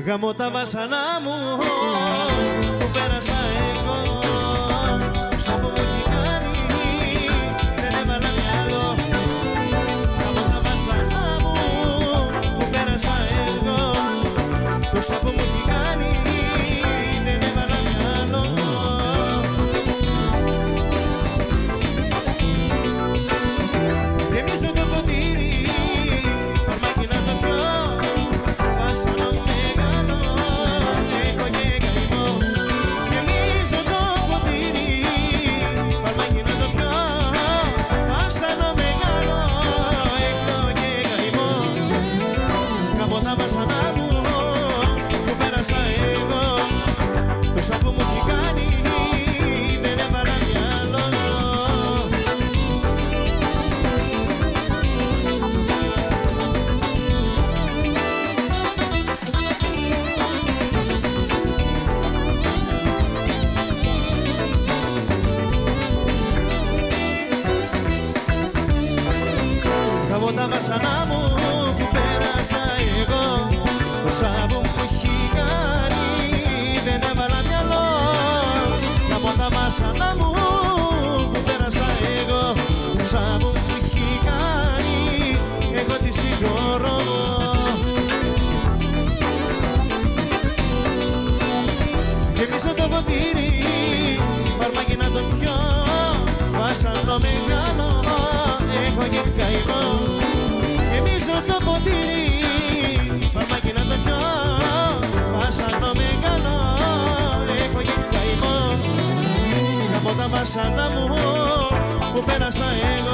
Γαμώ τα βάσανά μου που πέρασα εγώ. Όσα που μου έχει κάνει δεν έβαλα μυαλό. Γαμώ τα βάσανά μου που πέρασα εγώ. Όσα που μου έχει κάνει δεν έβαλα μυαλό. Γεμίζω το ποτήρι, φαρμάκι να το πιω. Βάσανο μεγάλο, έχω και καημό. Γεμίζω το ποτήρι, φαρμάκι να το πιω. Βάσανο μεγάλο, έχω και καημό. Γαμώ τα βάσανά μου που πέρασα εγώ. Τόσα που μου έχει κάνει δεν έβαλα μυαλό. Γαμώ τα βάσανά μου που πέρασα εγώ. Τόσα που μου έχει κάνει δεν έβαλα μυαλό. Γαμώ τα βάσανά μου που πέρασα εγώ. Τόσα που μου έχει κάνει εγώ τη συγχωρώ. Γεμίζω το ποτήρι, φαρμάκι να το πιω. Βάσανο μεγάλο, έχω και καημό. Γεμίζω το ποτήρι, φαρμάκι να το πιω. Βάσανο μεγάλο, έχω και καημό. Γαμώ τα βάσανα μου που πέρασα εγώ.